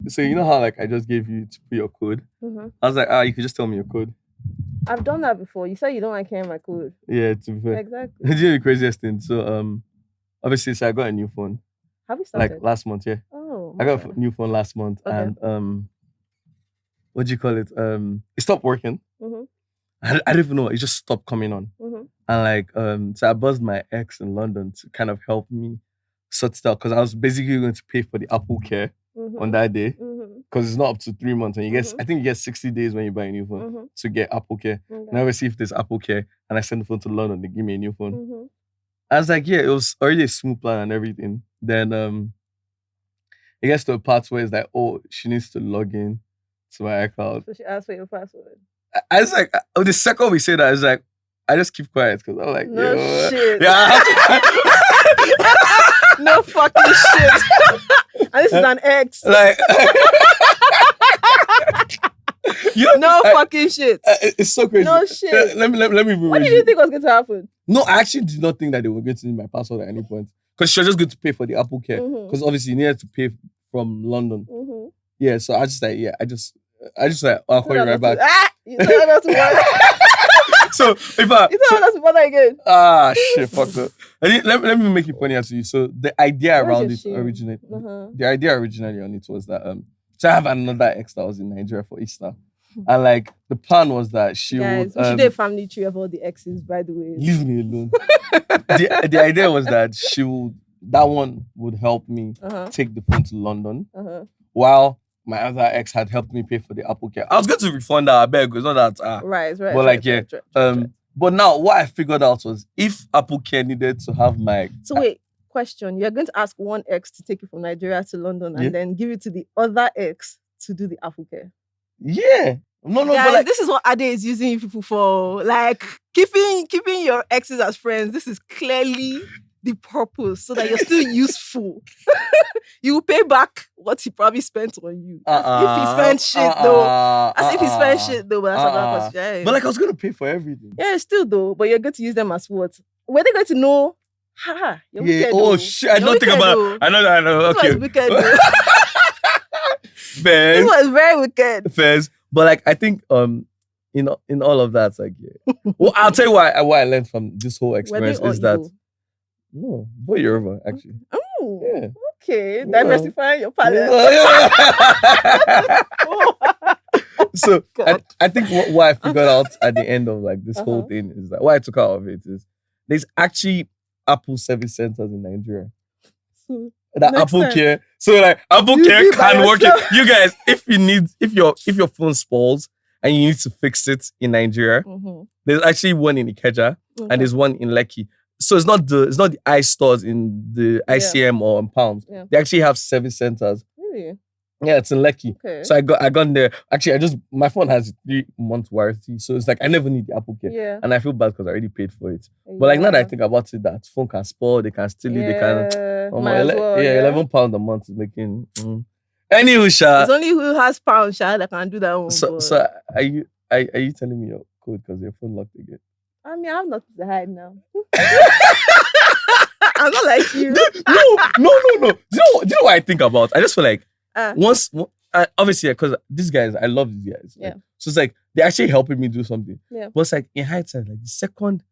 So you know how like I just gave you to put your code? I was like, you could just tell me your code. I've done that before. You said you don't like hearing my code. Yeah, to be fair. Exactly. It's the craziest thing. So obviously so I got a new phone. Have you started? Like last month, yeah. Oh. I got a new phone last month and what do you call it? It stopped working. I don't even know. It just stopped coming on. And like so I buzzed my ex in London to kind of help me sort it out because I was basically going to pay for the Apple Care on that day because it's not up to 3 months and you get I think you get 60 days when you buy a new phone to get Apple Care. And I received this Apple Care and I sent the phone to London. They give me a new phone. I was like, yeah, it was already a smooth plan and everything. Then it gets to a part where it's like, oh, she needs to log in to my account. So she asked for your password. I was like, the second we say that, I was like, I just keep quiet because I'm like, no shit. Yeah. No fucking shit. And this is an ex. Like, no fucking shit. It's so crazy. No shit. Let me. What did you think was going to happen? No, I actually did not think that they were going to need my password at any point because she was just going to pay for the Apple Care because obviously you needed to pay from London. Yeah, so I just like, I just like, I'll call you right back. You told her not to bother. So if you told her not to bother again. Shit, fuck up. Let me make it funny to you. So the idea around it originally, the idea originally on it was that so I have another ex that was in Nigeria for Easter, and like the plan was that she would. We should do a family tree of all the exes. By the way, leave me alone. the idea was that that one would help me take the phone to London, while my other ex had helped me pay for the Apple Care. I was going to refund her, I beg, it's not that. Right. But like, but now what I figured out was if Apple Care needed to have my. So wait, question. You're going to ask one ex to take you from Nigeria to London and then give it to the other ex to do the Apple Care? Yeah. No, guys, but like, this is what Àdè is using you people for. Like, keeping your exes as friends. This is clearly the purpose so that you're still useful. You will pay back what he probably spent on you. If he spent shit though. As if he spent shit though, but that's another question. But like I was gonna pay for everything. Yeah, still though. But you're going to use them as what? Were they going to know? You're wicked, oh shit! I don't think about it. I know. Okay. This was wicked though. Fairs. This was very wicked. Fairs. But like I think in all of that, like well, I'll tell you why I learned from this whole experience is that no, boy Yoruba actually. Oh, yeah. Okay, diversifying your palette. So I think what I figured out at the end of like this whole thing is that what I took out of it is there's actually Apple service centers in Nigeria. That Apple Care. So like Apple Care can work it. You guys, if your phone spoils and you need to fix it in Nigeria, there's actually one in Ikeja and there's one in Lekki. So it's not the iStores in the ICM or in Pounds. Yeah. They actually have service centers. Really? Yeah, it's in Lekki. Okay. So I got there. Actually, my phone has 3-month warranty, so it's like I never need the Apple Care. Yeah. And I feel bad because I already paid for it. Yeah. But like now that I think about it, that phone can spoil, they can steal it, they can. £11 a month is making. Anywho, Sha. It's only who has pounds, Sha, that can do that one. So are you telling me your code because your phone locked again? I mean, I have nothing to hide now. I'm not like you. No. Do you know what I think about? I just feel like obviously, because these guys, I love these guys. Yeah. Like, so it's like they're actually helping me do something. Yeah. But it's like in hindsight, like the second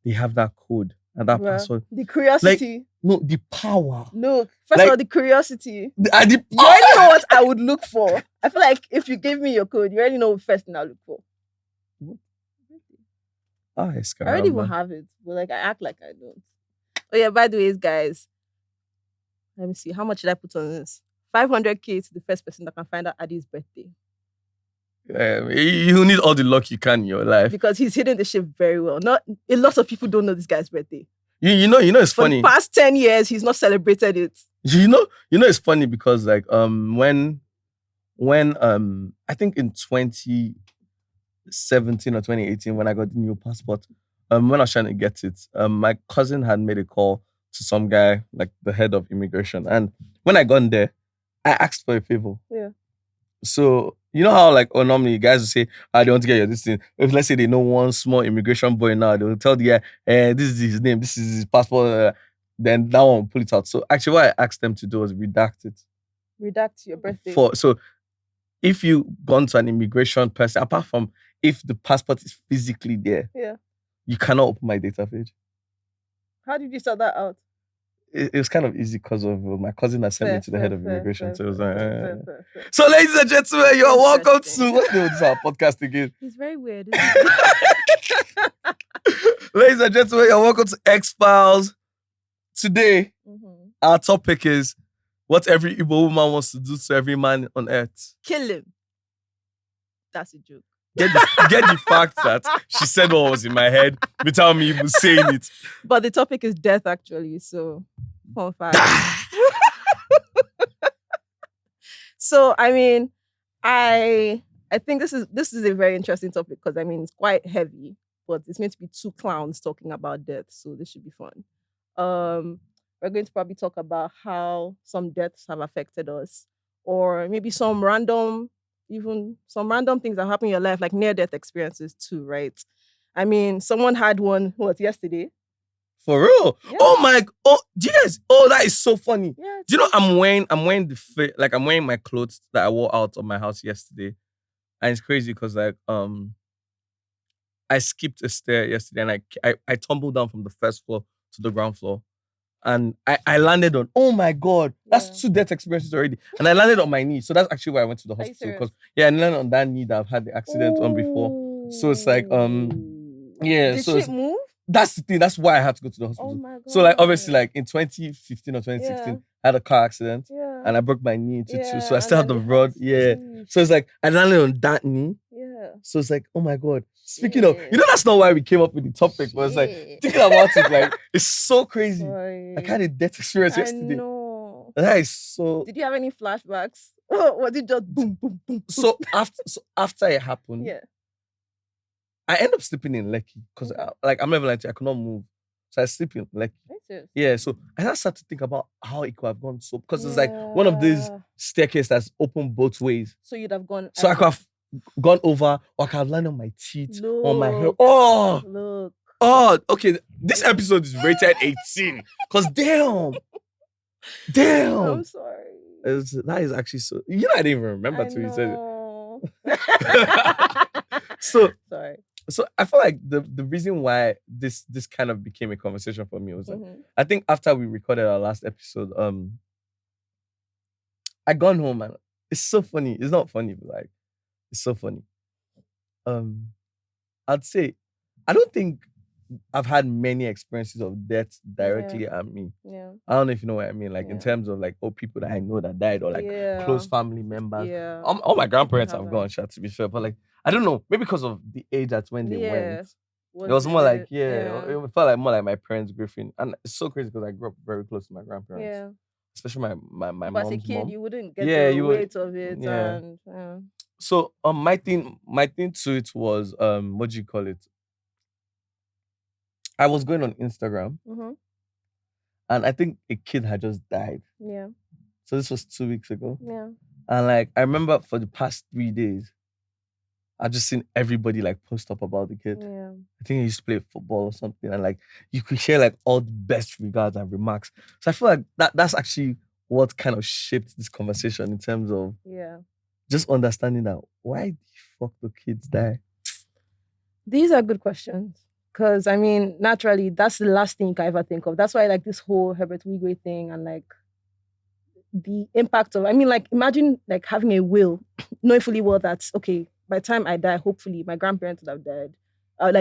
they have that code and that password, the curiosity. Like, the power. Look, first of all, the curiosity. The power. You already know what I would look for. I feel like if you give me your code, you already know the first thing I look for. I already will have it, but like I act like I don't. Oh yeah, by the way, guys, let me see. How much did I put on this? 500k to the first person that can find out Àdè's birthday. You need all the luck you can in your life. Because he's hidden the shit very well. Not a lot of people don't know this guy's birthday. You know it's funny. For the past 10 years, he's not celebrated it. You know it's funny because like when I think in 2017 or 2018 when I got the new passport, when I was trying to get it, my cousin had made a call to some guy, like the head of immigration. And when I got in there, I asked for a favor. Yeah. So, you know how like normally guys will say, they want to get your this thing. If let's say they know one small immigration boy now, they will tell the guy, this is his name, this is his passport, then that one will pull it out. So actually what I asked them to do was redact it. Redact your birthday. So if you gone to an immigration person, apart from if the passport is physically there, you cannot open my data page. How did you sort that out? It was kind of easy because of my cousin that sent me to the head of immigration. So it was fair. So, ladies and gentlemen, you're welcome to what's the name of our podcast again? It's very weird. Isn't it? Ladies and gentlemen, you're welcome to X-Files. Today, our topic is what every Igbo woman wants to do to every man on earth. Kill him. That's a joke. Get the fact that she said what was in my head without me even saying it. But the topic is death, actually. So, fun fact. So, I mean, I think this is a very interesting topic because I mean it's quite heavy, but it's meant to be two clowns talking about death, so this should be fun. We're going to probably talk about how some deaths have affected us, or maybe some random things that happen in your life, like near-death experiences too, right? I mean, someone had one, yesterday? For real? Yeah. Do you guys, that is so funny. Yeah, do you know, I'm wearing I'm wearing my clothes that I wore out of my house yesterday. And it's crazy because I skipped a stair yesterday and I tumbled down from the first floor to the ground floor. And I landed on, oh my God, that's 2 death experiences already. And I landed on my knee. So that's actually why I went to the hospital. Because I landed on that knee that I've had the accident on before. So it's like, Did so shit move? That's the thing. That's why I had to go to the hospital. Oh my God. So obviously in 2015 or 2016, I had a car accident and I broke my knee into 2. So I still had the rod. So it's like, I landed on that knee. So it's like, oh my God. Speaking of, that's not why we came up with the topic, but it's like, thinking about it, it's so crazy. Sorry. I had a death experience yesterday. No. That is so... Did you have any flashbacks? Or was it just boom, boom, boom? So after it happened, I ended up sleeping in Lekki because I'm not even lying to you, I could not move. So I sleep in Lekki. Yeah, so I started to think about how it could have gone so, because it's like one of these staircases that's open both ways. So you'd have gone... So I could have gone over, or I could have landed on my teeth, on my hair. Okay. This episode is rated 18. Because damn. I'm sorry. That is actually so... I didn't even remember till you said it. So, sorry. So I feel like the reason why this kind of became a conversation for me was like, I think after we recorded our last episode, I gone home and it's so funny. It's not funny, but it's so funny. I'd say I don't think I've had many experiences of death directly at me. Yeah. I don't know if you know what I mean. In terms of people that I know that died, or close family members. Yeah. All my grandparents have gone, to be fair. But I don't know, maybe because of the age at when they went. It was more it felt like more like my parents' grieving. And it's so crazy because I grew up very close to my grandparents. Yeah. Especially my mom's mom. As a kid, you wouldn't get the weight of it. Yeah. And, So my thing to it was what do you call it? I was going on Instagram, and I think a kid had just died. Yeah. So this was 2 weeks ago. Yeah. And I remember for the past 3 days, I've just seen everybody post up about the kid. Yeah. I think he used to play football or something, and you could hear all the best regards and remarks. So I feel like that's actually what kind of shaped this conversation in terms of just understanding that why the fuck do kids die? These are good questions. Because, I mean, naturally, that's the last thing you can ever think of. That's why, this whole Herbert Wigwe thing and, the impact of... I mean, imagine, having a will, knowing fully well that, okay, by the time I die, hopefully, my grandparents would have died.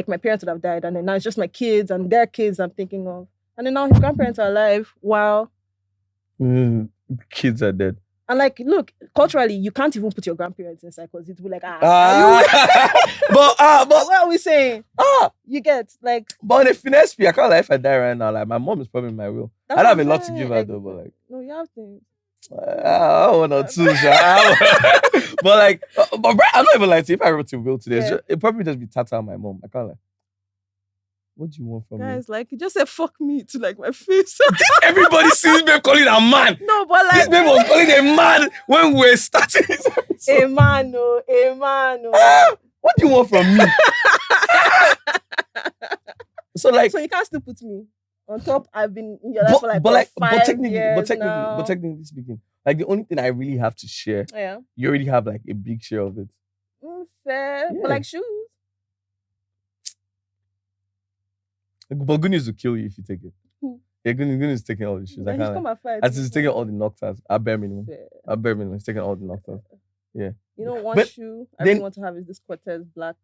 My parents would have died. And then now it's just my kids and their kids I'm thinking of. And then now his grandparents are alive while... kids are dead. And look, culturally, you can't even put your grandparents inside because it will be but what are we saying? You get But on a finesse, I can't lie if I die right now. My mom is probably in my will. I don't have a lot to give her though, but no, you have to. One or two, but I'm not even lying to you. If I wrote a will today, it'd probably just be Tata and my mom. I can't lie. What do you want from me? Guys, you just said fuck me to my face. Everybody sees me calling a man. No, but this babe was calling a man when we're starting this episode. A man. What do you want from me? So you can't still put me on top. I've been in your life for 5 years technically speaking, Like the only thing I really have to share, you already have like a big share of it. Fair, but like shoes. But good news will kill you if you take it. Yeah, good news is taking all the shoes. I can't. As he's taking all the Noctas. I bare minimum. He's taking all the Noctas. Yeah. You know, one shoe I really want to have is this Cortez black,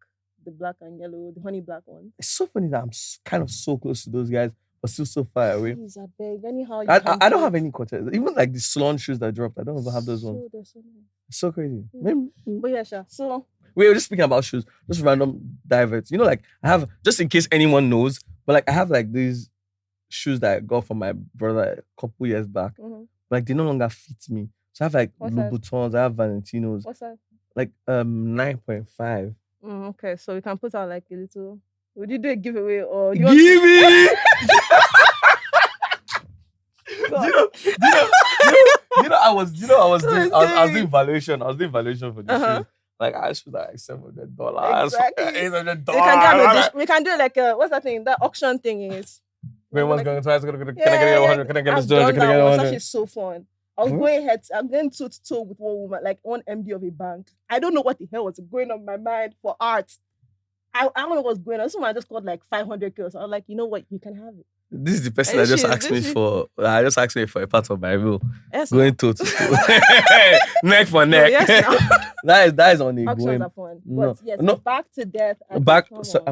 the black and yellow, the honey black one. It's so funny that I'm kind of so close to those guys, but still so far away. Please, I beg. Anyhow, I don't have any Cortez. Even like the Sloan shoes that dropped, I don't even have those ones. They're so nice. It's so crazy. But yeah, sure. So we're just speaking about shoes, just random diverts. You know, like I have, just in case anyone knows, but like I have like these shoes that I got from my brother a couple years back. Like they no longer fit me. So I have like Louboutins, I have Valentinos. What's that? Like 9.5. Okay, so we can put out like a little. Would you do a giveaway or give me? I was doing valuation. I was doing valuation for the shoes. Like I should like $700. Exactly. $800. We can do like what's that thing? That auction thing is. Everyone's going twice. Can I get 100? Can I get this 200? Can I get 100? It's so fun. I was going I'm going toe to toe with one woman, like one MD of a bank. I don't know what the hell was going on in my mind for art. I don't know what was going on. Someone just got like 500 kills. I was like, you know what? You can have it. This is the person that just asked me for. I just asked me for a part of my will. Yes, going toe to toe, neck for neck. Yes, that is on a going. Are fun. But yes, no. Back to death. I'm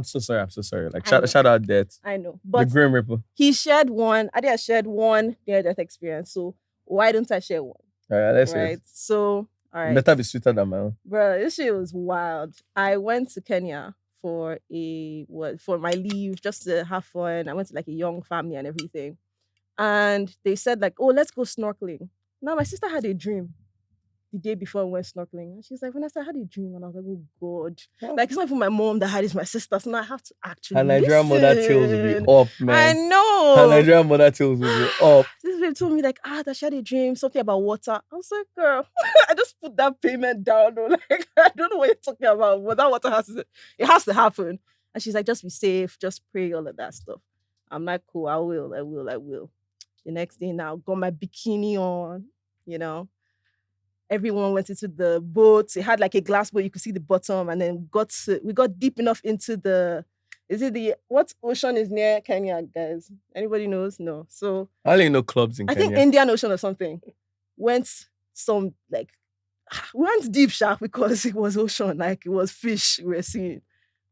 so sorry. Like shout out death. I know, but the Grim Reaper. He shared one. I shared one near death experience. So why don't I share one? All right, let's see. So all right, better be sweeter than my own. Bro, this shit was wild. I went to Kenya for my leave, just to have fun. I went to like a young family and everything. And they said like, oh, let's go snorkeling. Now my sister had a dream the day before we went snorkeling. And she's like, Vanessa, I had a dream. And I was like, oh God. Like, it's not even my mom that had it, it's my sister. So now I have to actually her Nigerian mother tales will be up, man. I know. Her Nigerian mother tales will be up. This babe told me like, that she had a dream, something about water. I was like, girl, I just put that payment down. Like, I don't know what you're talking about. But that water it has to happen. And she's like, just be safe, just pray, all of that stuff. I'm like, cool, I will. The next day now, got my bikini on, you know. Everyone went into the boat. It had like a glass boat. You could see the bottom. And then we got deep enough into what ocean is near Kenya, guys? Anybody knows? No. So I only know clubs in Kenya. I think Indian Ocean or something. We went deep, shark, because it was ocean. Like it was fish we were seeing.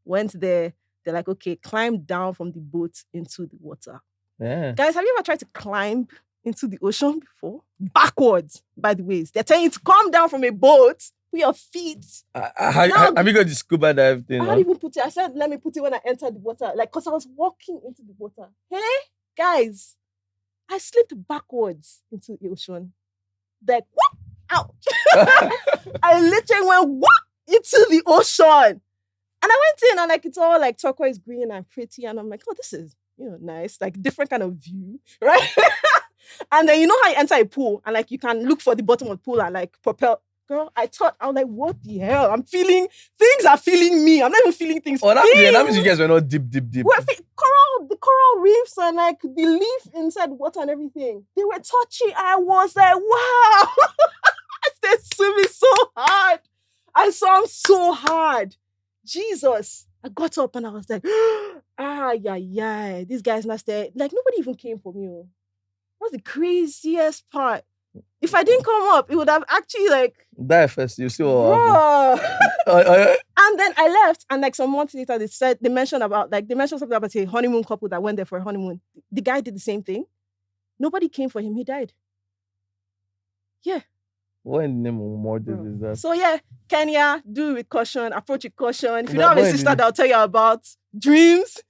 Went there. They're like, okay, climb down from the boat into the water. Yeah. Guys, have you ever tried to climb into the ocean before? Backwards, by the ways. They're telling you to come down from a boat with your feet. Have you got the scuba dive thing? I didn't even put it. I said, let me put it when I entered the water. Like, because I was walking into the water. Hey, guys, I slipped backwards into the ocean. Like, what? Ouch. I literally went, what? Into the ocean. And I went in and like, it's all like turquoise green and pretty. And I'm like, oh, this is, nice. Like different kind of view, right? And then you know how you enter a pool and like you can look for the bottom of the pool and like propel. Girl, I was like, what the hell? Things are feeling me. I'm not even feeling things. Oh, that means you guys were not deep. The coral reefs and like the leaf inside water and everything. They were touching. I was like, wow. I started swimming so hard. I swam so hard. Jesus. I got up and I was like, these guys not there. Like nobody even came for me. What's the craziest part? If I didn't come up, it would have actually like die first. You see what And then I left, and like some months later, they mentioned something about a honeymoon couple that went there for a honeymoon. The guy did the same thing. Nobody came for him. He died. Yeah. What in the name of more is that? So yeah, Kenya, do it with caution, approach with caution. If you don't have a sister that'll tell you about dreams,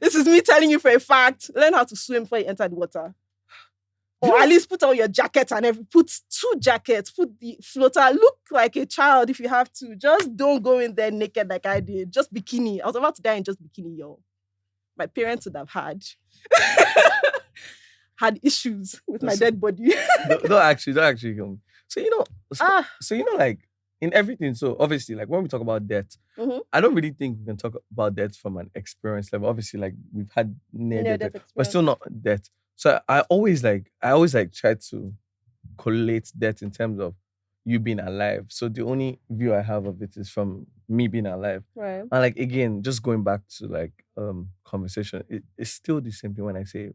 this is me telling you for a fact. Learn how to swim before you enter the water. Or at least put on your jacket and put 2 jackets, put the floater, look like a child if you have to. Just don't go in there naked like I did. Just bikini. I was about to die in just bikini, yo. My parents would have had issues with my dead body. don't actually come. So like in everything. So obviously, like when we talk about death, I don't really think we can talk about death from an experience level. Obviously, like we've had near death, but still not death. So I always try to collate death in terms of you being alive. So the only view I have of it is from me being alive. Right. And like again, just going back to like conversation, it's still the same thing when I say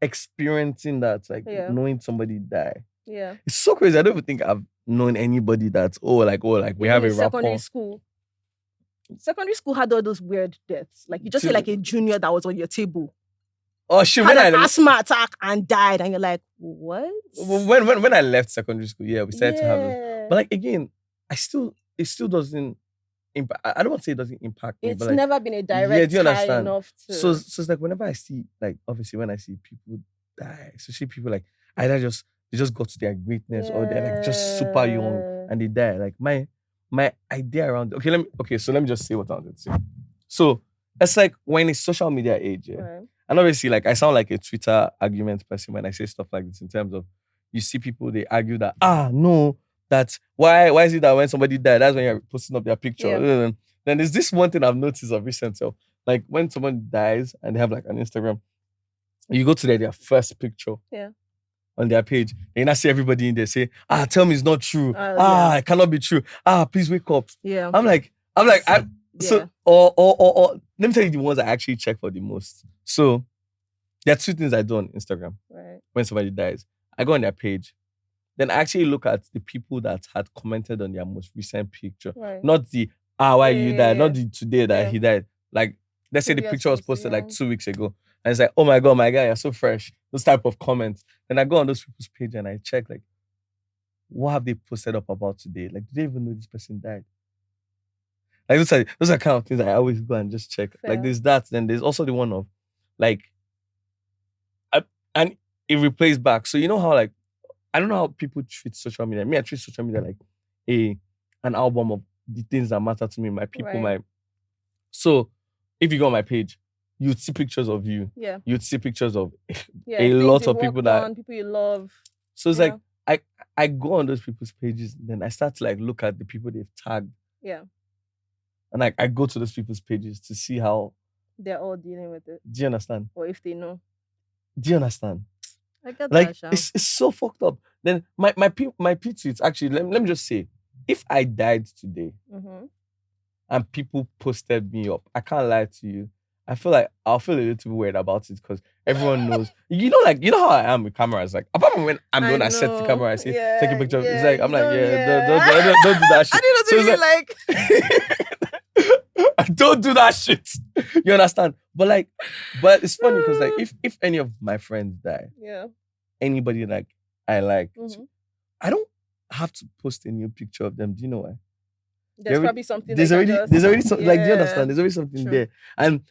experiencing that, like knowing somebody die. Yeah. It's so crazy. I don't even think I've known anybody that's we have a secondary school. Secondary school had all those weird deaths. Like you just say like a junior that was on your table. Oh shit! Had an asthma attack and died, and you're like, what? When I left secondary school, we started to have it. But like again, it still doesn't impact. I don't want to say it doesn't impact me. It's but like, never been a direct tie enough to. So it's like whenever I see, like obviously when I see people die, especially people like either they just got to their greatness or they're like just super young and they die. Like my idea around so let me just say what I wanted to say. So it's like when it's social media age, Right. And obviously like I sound like a Twitter argument person when I say stuff like this in terms of you see people they argue that no, that's why is it that when somebody died, that's when you're posting up their picture. Yeah. Then there's this one thing I've noticed of recent. So like when someone dies and they have like an Instagram, you go to their first picture. Yeah. On their page, and I see everybody in there say, tell me it's not true. It cannot be true. Please wake up. Yeah. I'm like, so or let me tell you the ones I actually check for the most. So there are two things I do on Instagram. Right. When somebody dies, I go on their page. Then I actually look at the people that had commented on their most recent picture. Right. Not the why you died, not the today that he died. Like let's say the picture was posted like 2 weeks ago. And it's like, oh my God, my guy, you're so fresh. Those type of comments. Then I go on those people's page and I check like, what have they posted up about today? Like, do they even know this person died? Like those are kind of things I always go and just check. Fair. Like there's that. Then there's also the one of like, and it replays back. So you know how like, I don't know how people treat social media. Me, I treat social media like an album of the things that matter to me, my people, right. So if you go on my page, you'd see pictures of you. Yeah. You'd see pictures of a lot of people people you love. So it's like I go on those people's pages, then I start to like look at the people they've tagged. Yeah. And like I go to those people's pages to see how they're all dealing with it. Do you understand? Or if they know. Do you understand? I get like, that, it's so fucked up. Then my tweets actually, let me just say, if I died today and people posted me up, I can't lie to you, I feel like I'll feel a little weird about it because everyone knows. You know how I am with cameras. Like apart from when I'm the one that set the camera, I say take a picture. It's like I'm like don't do that shit. I don't do that shit. You understand? But it's funny because like if any of my friends die, anybody like I like, I don't have to post a new picture of them. Do you know why? There's probably something. There's already something. Like, do you understand? There's already something there, and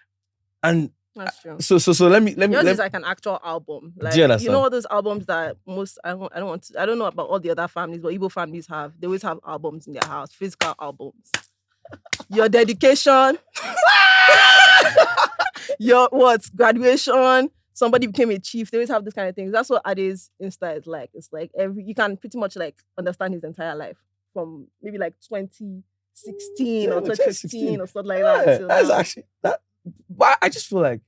that's true. So let me. Yours is like an actual album. Like, do you understand? You know all those albums that most I don't know about all the other families, but Igbo families have. They always have albums in their house, physical albums. Your dedication, your graduation. Somebody became a chief. They always have this kind of things. That's what Àdè's Insta is like. It's like you can pretty much like understand his entire life from maybe like 2016 or 2015 or something like that. That's actually that. But I just feel like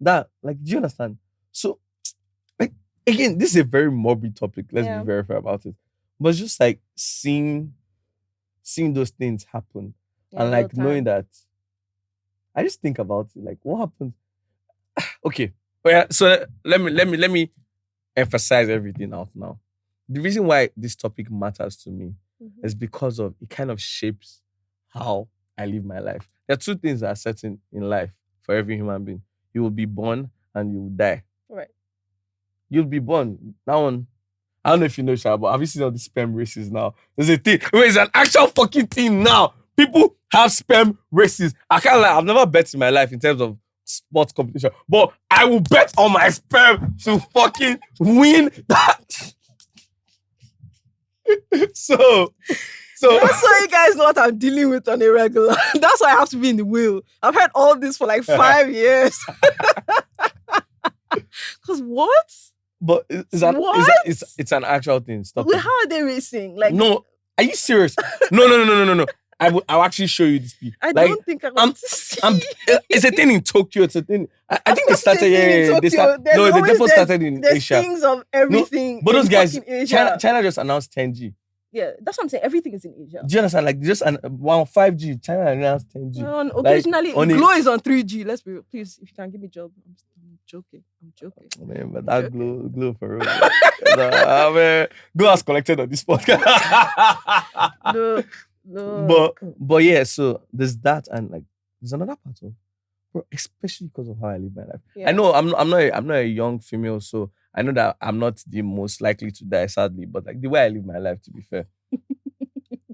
that. Like, do you understand? So, like again, this is a very morbid topic. Let's be very fair about it. But it's just like seeing those things happen and like knowing that. I just think about it. Like, what happens? Okay. So let me emphasize everything out now. The reason why this topic matters to me is because of it kind of shapes how I live my life. There are two things that are certain in life for every human being. You will be born and you will die. Right. You'll be born. That one, I don't know if you know, Sha, but have you seen all the sperm races now? There's a thing. It's an actual fucking thing now. People have sperm races. I can't lie. I've never bet in my life in terms of sports competition, but I will bet on my sperm to fucking win that. So that's why you guys know what I'm dealing with on a regular. That's why I have to be in the wheel. I've heard all this for like 5 years. Because what? But it's an actual thing. Stop. How are they racing? Like, no, are you serious? No. I'll actually show you this people. I don't think I want to see. It's a thing in Tokyo. It's a thing. I think they started. They definitely started in Asia. There's things of everything. No, but those guys, Asia. China just announced 10G. Yeah, that's what I'm saying. Everything is in Asia. Do you understand? Like just 5G, China announced 10G. Occasionally, Glow is on 3G. Let's be real. Please, if you can give me a job, I'm joking. Man, but that Glow for real. Glow has collected on this podcast. No. But yeah, so there's that, and like there's another part of, bro, especially because of how I live my life. Yeah. I know I'm not a young female, so I know that I'm not the most likely to die, sadly. But like the way I live my life, to be fair,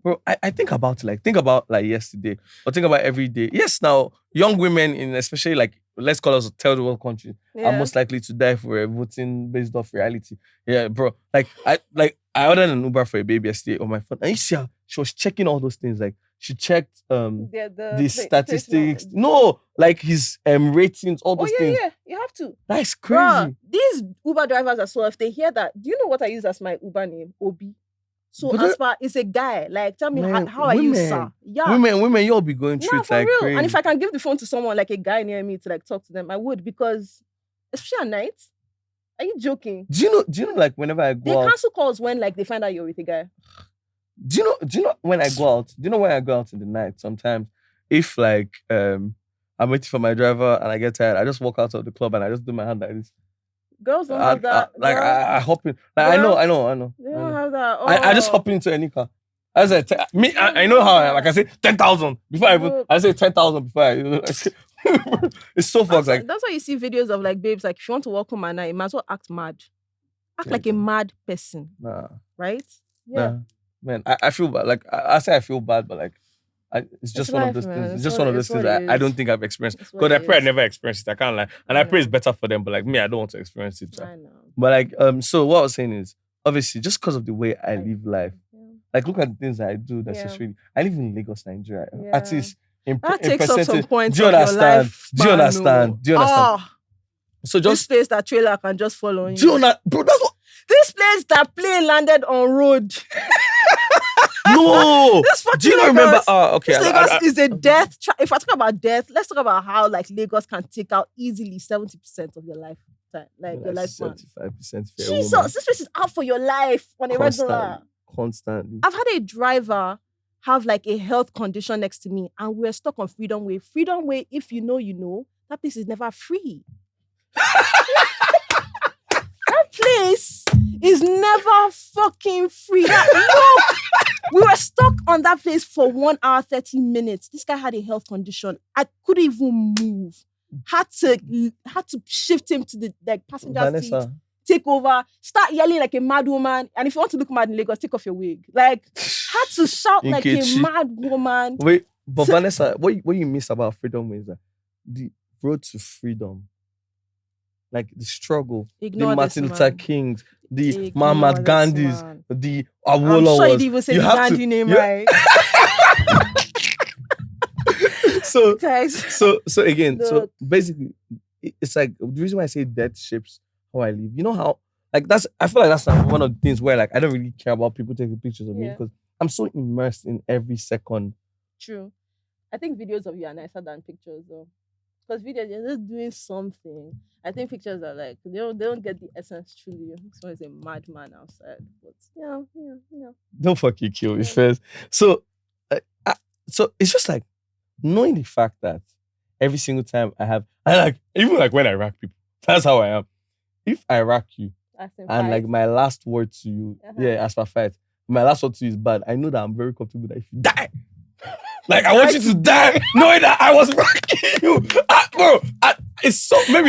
bro, I think about yesterday, or think about every day. Yes, now young women in especially like, let's call us a third world country, are most likely to die for voting based off reality. Yeah, bro. Like I ordered an Uber for a baby yesterday on my phone, and you see her, she was checking all those things. Like she checked the statistics. No, like his ratings, all those things. Yeah, you have to. That's crazy. Bruh, these Uber drivers as well, if they hear that, do you know what I use as my Uber name? Obi. So as far it's a guy, like tell me how are you, sir? Yeah. Women, you'll be going through it like real. crazy. And if I can give the phone to someone like a guy near me to like talk to them, I would, because especially at night. Are you joking? Do you know like whenever I go out, they cancel calls when like they find out you're with a guy. Do you know when I go out? Do you know when I go out in the night? Sometimes if like I'm waiting for my driver and I get tired, I just walk out of the club and I just do my hand like this. Girls don't have that. I hop in. Like, I know. They don't have that. Oh. I just hop into any car. I say I know how I say 10,000 before I say 10,000 before it's so fucked. Like that's why you see videos of like babes, like if you want to walk home at night, you might as well act mad. Act like a mad person. Nah. Right? Yeah. Nah. Man, I feel bad. Like I say I feel bad, but like it's just one of those things. It's just one of those things I don't think I've experienced. Because I pray I never experienced it. I can't lie. And I pray it's better for them, but like me, I don't want to experience it. I know. But like so what I was saying is, obviously, just because of the way I live life, like look at the things that I do necessarily. I live in Lagos, Nigeria. At least that takes up some points. Do you understand? Do you understand? So just this place that trailer can just follow you. Do you know, bro? That's what this place that plane landed on road. No. Do you not remember? Okay. Lagos is a death. If I talk about death, let's talk about how like Lagos can take out easily 70% of your lifetime, like your lifespan. 75%. Jesus, this place is out for your life on a regular. Constantly. I've had a driver have like a health condition next to me, and we're stuck on Freedom Way. Freedom Way, if you know, you know, that place is never free. That place is never fucking free. We were stuck on that place for 1 hour, 30 minutes. This guy had a health condition. I couldn't even move. Had to shift him to the like passenger seat. Take over, start yelling like a mad woman. And if you want to look mad in Lagos, take off your wig. Like, had to shout like a mad woman. Wait, but Vanessa, what you miss about Freedom Way is that the road to freedom, like the struggle, the Martin Luther Kings, the Mahatma Gandhis, the Awolowo. I'm sure you didn't even say the Gandhi name right. So again, so basically, it's like the reason why I say death shapes how I live. You know how, like I feel like that's like one of the things where like I don't really care about people taking pictures of me because I'm so immersed in every second. True. I think videos of you are nicer than pictures though. Because videos, you're just doing something. I think pictures are like, they don't get the essence truly. Someone's a madman outside. But yeah. Don't fucking kill me first. So it's just like knowing the fact that every single time even like when I rack people, that's how I am. If I rack you and like my last word to you, as per fight, my last word to you is bad, I know that I'm very comfortable that if you die, like I want you to die, knowing that I was racking you, bro. It's so maybe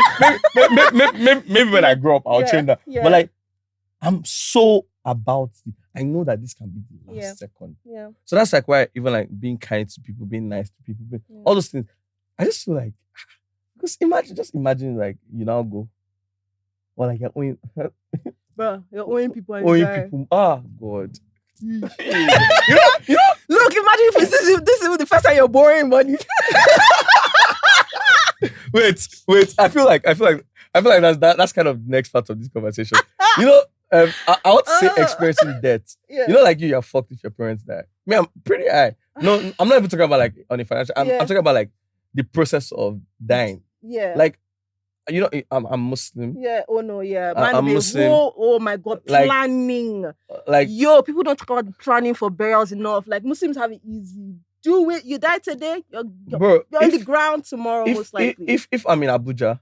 when I grow up I'll change that. But like I'm so about it. I know that this can be the last second. Yeah. So that's like why even like being kind to people, being nice to people, all those things. I just feel like because imagine like you now go. Or like you're owing... Bro, you're owing people and people. Ah, God. you know? Look, imagine if this is the first time you're borrowing money. Wait. I feel like that's kind of the next part of this conversation. You know, I would say experiencing debt. Yeah. You know, like you're fucked if your parents die. I mean, I'm pretty high. No, I'm not even talking about like on the financial. I'm talking about like the process of dying. Yeah. Like, you know, I'm Muslim. Yeah. Oh no. Yeah. I'm Muslim. Oh my God. Like, planning. Like, yo, people don't talk about planning for burials enough. Like Muslims have it easy. Do it. You die today. You're on the ground tomorrow, most likely. If I'm in Abuja.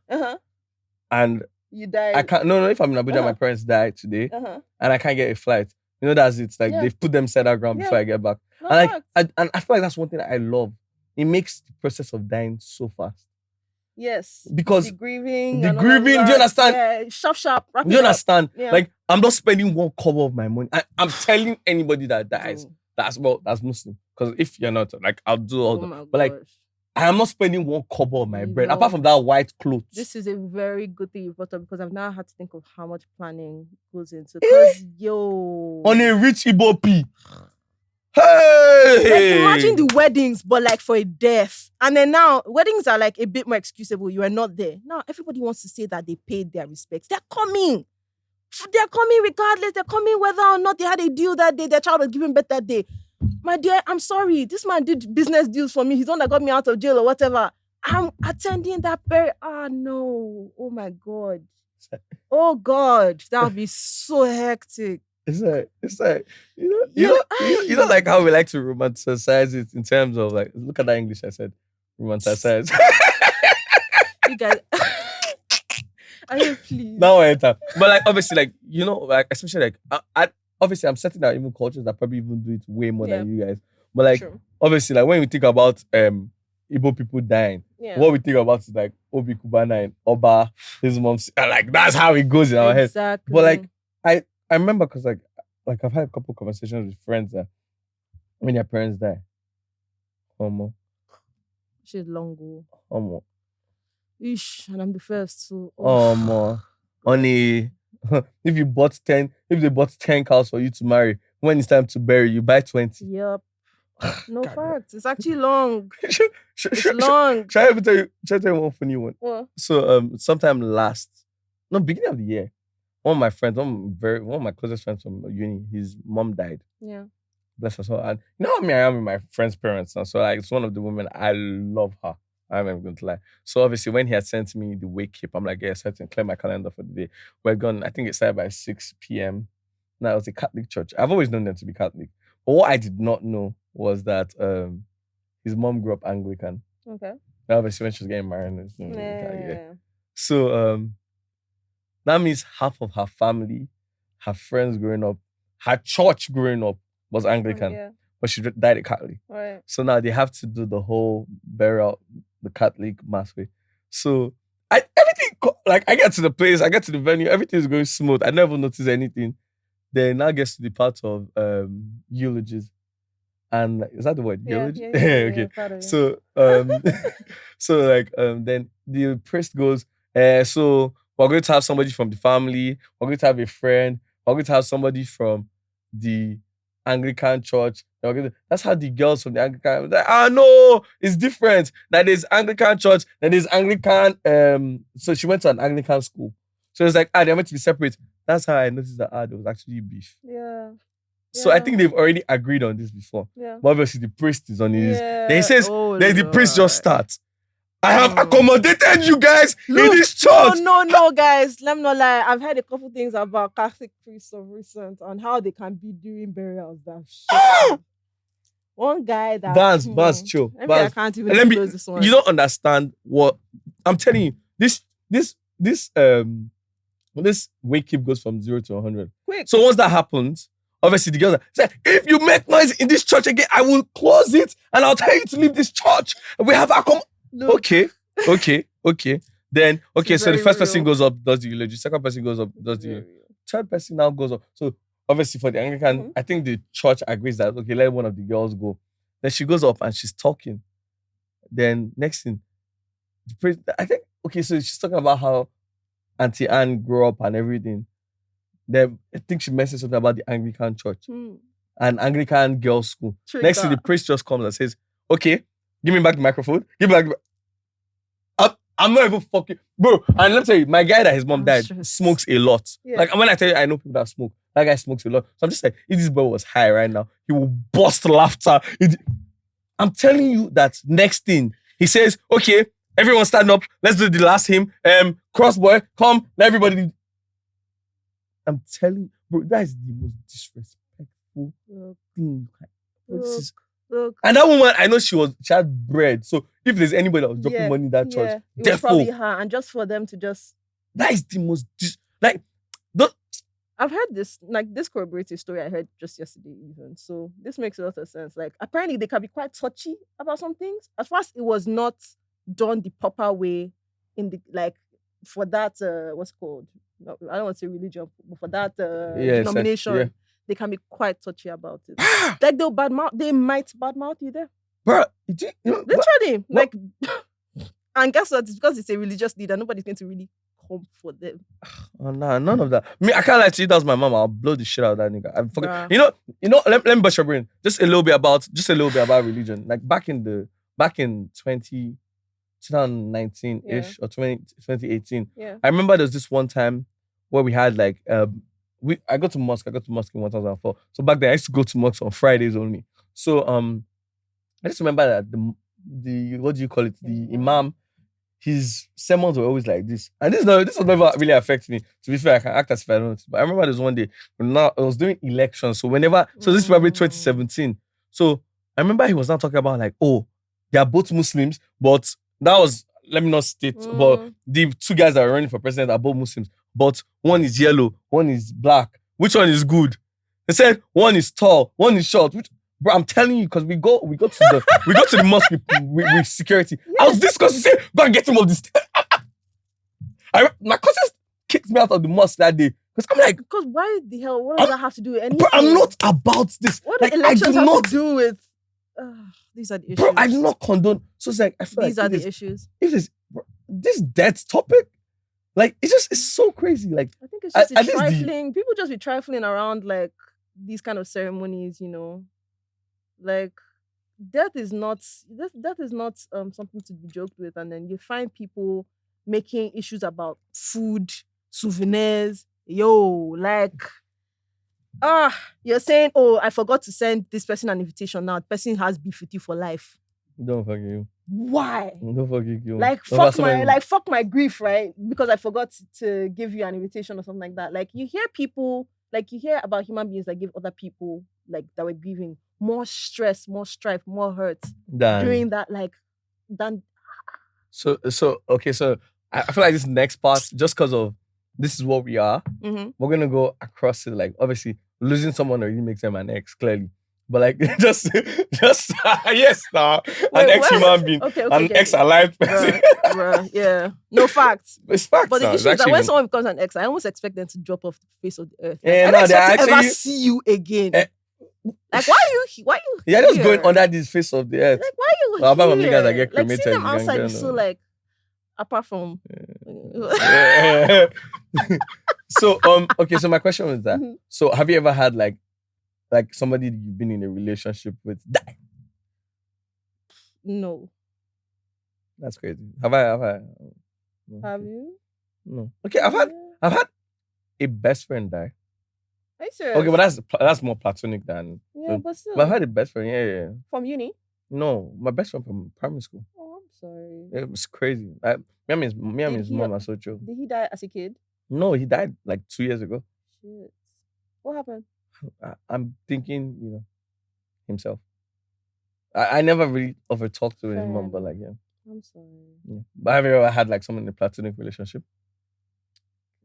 And you die. I can't. No. If I'm in Abuja, my parents died today, and I can't get a flight. You know, that's it. Like they've put them side that ground before I get back. No, and I feel like that's one thing that I love. It makes the process of dying so fast. Yes. Because the grieving. Do you understand? Yeah, sharp. Do you understand? Yeah. Like, I'm not spending one cover of my money. I'm telling anybody that dies, that's Muslim. Because if you're not, like, I'll do all that. But like, I am not spending one cover of my bread, apart from that white clothes. This is a very good thing you brought up, because I've now had to think of how much planning goes into. Because on a rich Igbo P. Hey! Like, imagine the weddings, but like for a death. And then now, weddings are like a bit more excusable. You are not there. Now, everybody wants to say that they paid their respects. They're coming. They're coming regardless. They're coming whether or not they had a deal that day, their child was given birth that day. My dear, I'm sorry. This man did business deals for me. He's the one that got me out of jail or whatever. I'm attending that no. Oh my God. Oh God. That would be so hectic. It's like you know like how we like to romanticize it in terms of like, look at that English I said, romanticize. You guys, I mean, please. Now I enter, but like obviously, like, you know, like especially like obviously I'm certain that even cultures that probably even do it way more than you guys. But like obviously, like when we think about Igbo people dying, what we think about is like Obi Kubana and Oba, his mom, like that's how it goes in our head. But like I remember because like I've had a couple conversations with friends that when their parents die, she's long ago. Ish, and I'm the first, so only if they bought 10 cows for you to marry, when it's time to bury, you buy 20. Yep. No facts. It's actually long. It's long. Try to tell you one funny one. What? So sometime beginning of the year, one of my friends, one of my closest friends from uni, his mom died. Yeah. Bless her soul. And you know how I am with my friend's parents now. So like, it's one of the women, I love her. I'm not going to lie. So obviously when he had sent me the wake keep, I'm like, yeah, certain, clear my calendar for the day. We're gone, I think it started by 6 p.m. Now it was a Catholic church. I've always known them to be Catholic. But what I did not know was that his mom grew up Anglican. Okay. Now obviously when she was getting married. So that means half of her family, her friends growing up, her church growing up was Anglican. But she died a Catholic. Right. So now they have to do the whole burial the Catholic mass way. So everything, like I get to the place, I get to the venue, everything is going smooth. I never notice anything. Then now gets to the part of eulogies. And is that the word? Eulogy? Okay. So then the priest goes, so we're going to have somebody from the family, we're going to have a friend, we're going to have somebody from the Anglican church. That's how the girls from the Anglican, like, no, it's different. That is Anglican church, then there's Anglican, so she went to an Anglican school. So it's like, they're meant to be separate. That's how I noticed that there was actually beef. Yeah. So I think they've already agreed on this before. Yeah. But obviously the priest is on his. Then he says, then the priest just starts. I have accommodated you guys in this church. No, guys. Let me not lie. I've heard a couple things about Catholic priests of recent on how they can be doing burials. One guy that Vans, chill. I can't even close this one. You don't understand what I'm telling you. This wake keep goes from 0 to 100. Quick. So once that happens, obviously the girls say, if you make noise in this church again, I will close it and I'll tell you to leave this church. We have Okay. Then, so the first person goes up, does the eulogy. Second person goes up, does the eulogy. Third person now goes up. So obviously for the Anglican, I think the church agrees that, okay, let one of the girls go. Then she goes up and she's talking. Then next thing, I think, so she's talking about how Auntie Anne grew up and everything. Then I think she mentioned something about the Anglican church and Anglican girls' school. Next thing, the priest just comes and says, okay, give me back the microphone. I'm not even fucking... Bro, and let me tell you, my guy that his mom died smokes a lot. Yeah. Like, when I tell you, I know people that smoke. That guy smokes a lot. So I'm just like, if this boy was high right now, he will burst laughter. I'm telling you that next thing, he says, okay, everyone stand up. Let's do the last hymn. Crossboy, come, let everybody. I'm telling you, bro, that is the most disrespectful thing. And that woman, I know she had bread. So if there's anybody that was dropping money in that church, it was probably her. And just for them to just... That is the most... I've heard this corroborative story I heard just yesterday even. So this makes a lot of sense. Like, apparently they can be quite touchy about some things. As far as it was not done the proper way in the, like, for that, what's it called? No, I don't want to say religion, but for that denomination, they can be quite touchy about it. Like, they might badmouth you there. Bro, literally. Like, and guess what? It's because it's a religious leader. Nobody's going to really come for them. Oh, nah, none of that. I kind of like to see that was my mom. I'll blow the shit out of that nigga. I forget. You know. Let me bust your brain. Just a little bit about religion. Like back in 2019-ish or 2018. Yeah. I remember there was this one time where we had like I got to mosque in 2004. So back then I used to go to mosque on Fridays only. So I just remember that the what do you call it? The imam, his sermons were always like this. And this will never really affect me. To be fair, I can act as if I don't. But I remember there was one day when I was doing elections. So this is probably 2017. So I remember he was not talking about like, oh, they are both Muslims, but that was, let me not state, but the two guys that are running for president are both Muslims. But one is yellow, one is black. Which one is good? They said one is tall, one is short. Bro, I'm telling you, because we go to the mosque with security. Yes. I was discussing, go and get him off this. My cousins kicked me out of the mosque that day. Because I'm like, because why the hell? What does that have to do with anything? Bro, I'm not about this. What does elections have to do with? These are the issues. Bro, I do not condone. So it's like, I feel these are the issues. If this death topic, like it's so crazy. Like, I think it's just trifling. People just be trifling around like these kind of ceremonies, you know. Like, death is not something to be joked with, and then you find people making issues about food, souvenirs. Like, you're saying, oh, I forgot to send this person an invitation. Now the person has beef with you for life. Don't fuck you. Why? Don't fuck you. Like, fuck my grief, right? Because I forgot to give you an invitation or something like that. Like, you hear about human beings that give other people, like, that were grieving, more stress, more strife, more hurt during that, like, than. So okay, so I feel like this next part, just because of this is what we are, we're gonna go across it. Like, obviously, losing someone already makes them an ex, clearly. But like, just yes, now an ex-human being, an ex-alive person. Bruh, yeah, no facts. It's facts. But the issue is that when someone becomes an ex, I almost expect them to drop off the face of the earth. Like, I don't expect to ever see you again. Like, why you? Yeah, just going under this face of the earth. Like, why are you here? About niggas that get cremated. Like, see them outside is so like, apart from. Yeah. So okay. So my question was that. So have you ever had like somebody you've been in a relationship with die? No. That's crazy. Have I? No. Have you? No. Okay, I've had a best friend die. Are you serious? Okay, but that's more platonic than. Yeah, but still. But I've had a best friend. Yeah. From uni? No, my best friend from primary school. Oh, I'm sorry. It was crazy. Me and his mom are so chill. Did he die as a kid? No, he died like 2 years ago. Shit. What happened? I'm thinking, himself. I never really over talked to his mom, but like, yeah. I'm sorry. Yeah. But have you ever had like someone in a platonic relationship?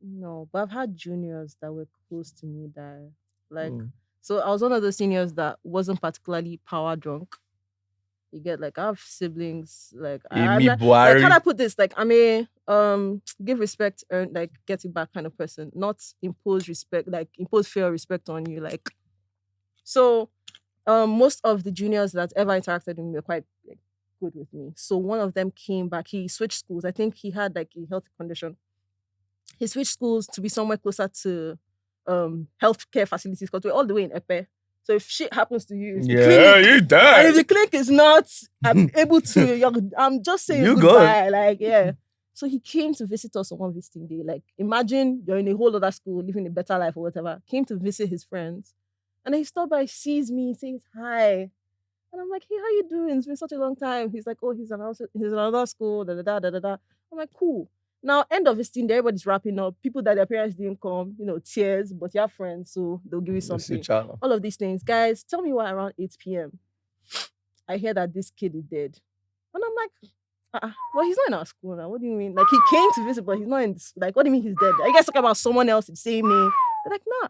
No, but I've had juniors that were close to me that, like, so I was one of those seniors that wasn't particularly power drunk. You get, like, I have siblings, like, how do I put this? Like, I'm a give respect, earn, like, get it back kind of person, not impose respect, like impose fear or respect on you, like. So, most of the juniors that ever interacted with me were quite like, good with me. So one of them came back. He switched schools. I think he had like a health condition. He switched schools to be somewhere closer to healthcare facilities because we're all the way in Epe. So if shit happens to you, you die. And if the clinic is not able to, I'm just saying you goodbye. Like, yeah. So he came to visit us on one visiting day. Like, imagine you're in a whole other school, living a better life or whatever. Came to visit his friends. And then he stopped by, sees me, says hi. And And I'm like, hey, how you doing? It's been such a long time. He's like, oh, he's in another school, da da da da da da. I'm like, cool. Now, end of his thing, everybody's wrapping up. People that their parents didn't come, tears, but you have friends, so they'll give you something. All of these things. Guys, tell me why around 8 p.m. I hear that this kid is dead. And I'm like, well, he's not in our school now. What do you mean? Like, he came to visit, but he's not in this. Like, what do you mean he's dead? Are you guys talking about someone else, the same name? They're like, nah.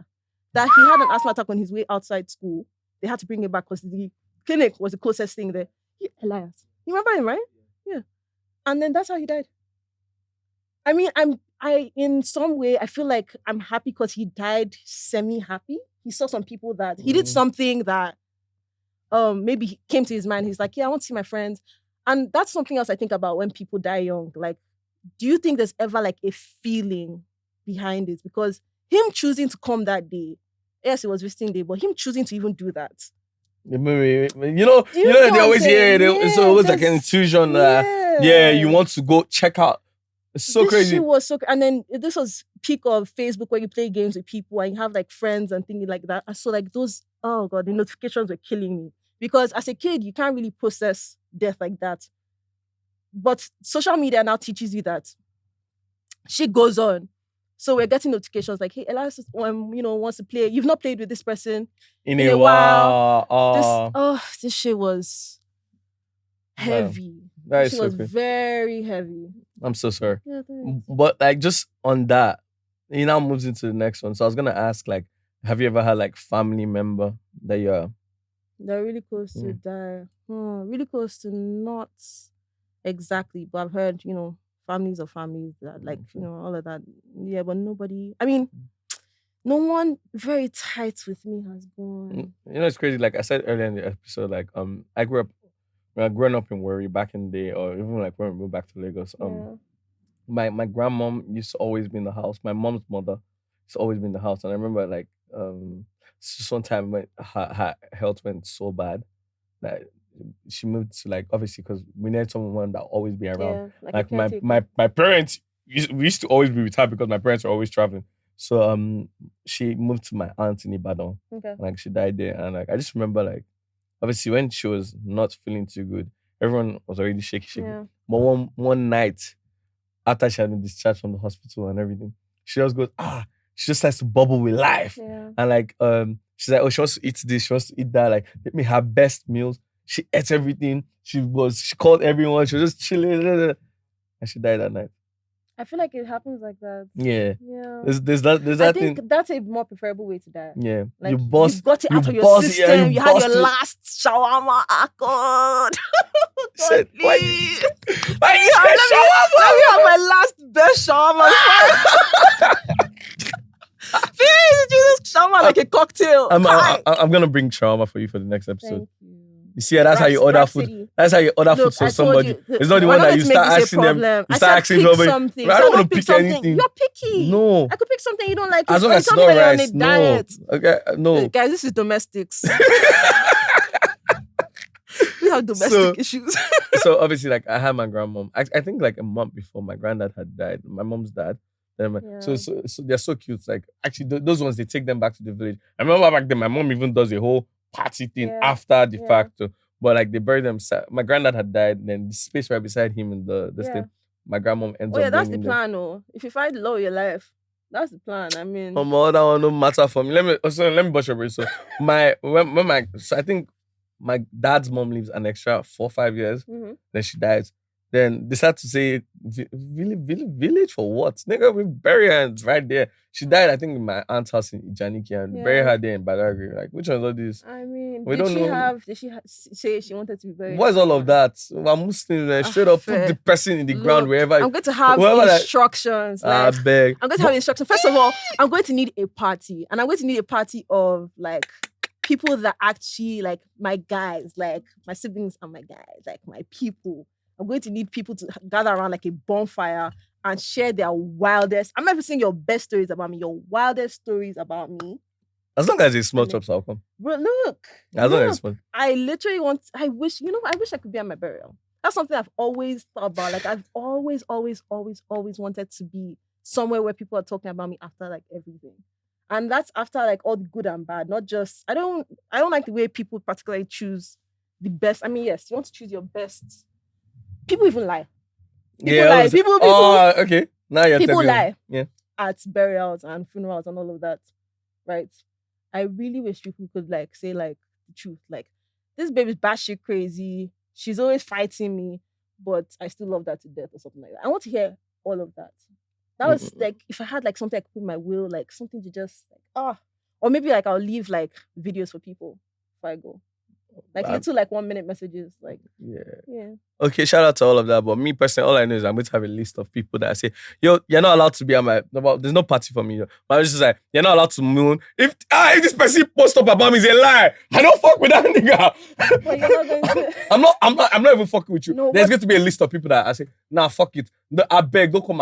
That he had an asthma attack on his way outside school. They had to bring him back because the clinic was the closest thing there. Elias. You remember him, right? Yeah. And then that's how he died. I mean, in some way, I feel like I'm happy because he died semi-happy. He saw some people that he did something that maybe came to his mind. He's like, yeah, I want to see my friends. And that's something else I think about when people die young. Like, do you think there's ever like a feeling behind it? Because him choosing to come that day, yes, it was visiting day, but him choosing to even do that. They always hear it's always like an intuition. You want to go check out. It's so crazy. Shit was so, and then this was peak of Facebook where you play games with people and you have like friends and things like that. So like those, oh God, the notifications were killing me because as a kid you can't really process death like that. But social media now teaches you that shit goes on. So we're getting notifications like, hey, Elias, wants to play. You've not played with this person in a while. This shit was heavy. This shit was very heavy. I'm so sorry. Yeah, thanks. But like just on that, he now moves into the next one. So I was gonna ask, like, have you ever had like family member that they're really close to die? Really close to not exactly, but I've heard, families of families that like, all of that. Yeah, but nobody, I mean, no one very tight with me has gone. It's crazy. Like I said earlier in the episode, like I grew up in Warri back in the day, or even like when we moved back to Lagos. My grandmom used to always be in the house. My mom's mother used to always be in the house. And I remember like just one time when her health went so bad that she moved to like, obviously because we needed someone that always be around. Yeah, like my parents, we used to always be with her because my parents were always traveling. So she moved to my aunt in Ibadan. Okay. Like she died there. And like I just remember like obviously when she was not feeling too good, everyone was already shaky. Yeah. But one night after she had been discharged from the hospital and everything, she just goes, she just likes to bubble with life. Yeah. And like she's like, oh, she wants to eat this, she wants to eat that, like make me her best meals. She ate everything. She called everyone, she was just chilling. And she died that night. I feel like it happens like that. Yeah. Yeah. There's that thing. I think that's a more preferable way to die. Yeah. Like you've got it out of your system. Yeah, you had your last shawarma. God. Said, please. Why you have shawarma? Let me have my last best shawarma. Please, Jesus, shawarma like a cocktail. I'm gonna bring shawarma for you for the next episode. Thank you. You see, that's how you order food. That's how you order food for somebody. It's not the one that you start asking them. You start asking somebody. I don't want to pick anything. You're picky. No. I could pick something you don't like. As long as it's not rice. No. Okay, no. Guys, this is domestics. We have domestic issues. So obviously, like I had my grandmom. I think like a month before my granddad had died. My mom's dad. So they're so cute. Like actually, those ones they take them back to the village. I remember back then, my mom even does a whole party thing after the fact. But like they buried them. My granddad had died. And then the space right beside him in the thing. My grandmom ends up. Oh yeah, that's the plan. Oh, if you find love your life, that's the plan. I mean, that one no matter for me. Let me brush your brain. So I think my dad's mom lives an extra 4 or 5 years. Mm-hmm. Then she dies. Then they start to say, village for what? Nigga, we bury her right there. She died, I think, in my aunt's house in Ijaniki and bury her there in Badagry. Like, which one's all this? I mean, we don't know. Did she say she wanted to be buried? What is all of that? We're Muslims, straight up put the person in the ground wherever. I'm going to have instructions. I beg. I'm going to have instructions. First of all, I'm going to need a party. And I'm going to need a party of, like, people that actually, like, my guys, like, my siblings are my guys, like, my people. I'm going to need people to gather around like a bonfire and share their wildest. I'm not even saying your best stories about me, your wildest stories about me. As long as it's small chops, I'll come. But look. As long as it's small. I literally I wish I could be at my burial. That's something I've always thought about. Like I've always wanted to be somewhere where people are talking about me after like everything. And that's after like all the good and bad, not just I don't like the way people particularly choose the best. I mean, yes, you want to choose your best. People even lie. People okay. Now you're people telling lie. Yeah. At burials and funerals and all of that, right? I really wish people could like say like the truth. Like, this baby's batshit crazy. She's always fighting me, but I still love that to death or something like that. I want to hear all of that. That was like, if I had like something I could put in my will, like something to just like, or maybe like I'll leave like videos for people before I go. Like little like 1 minute messages. Like, yeah. Okay, shout out to all of that. But me personally, all I know is I'm going to have a list of people that I say, yo, you're not allowed to be at my. There's no party for me. But I'm just like, you're not allowed to moon. If this person post up about me, is a lie. I don't fuck with that nigga. But you're not going to. I'm not even fucking with you. No, there's going to be a list of people that I say, nah, fuck it. I beg, don't come.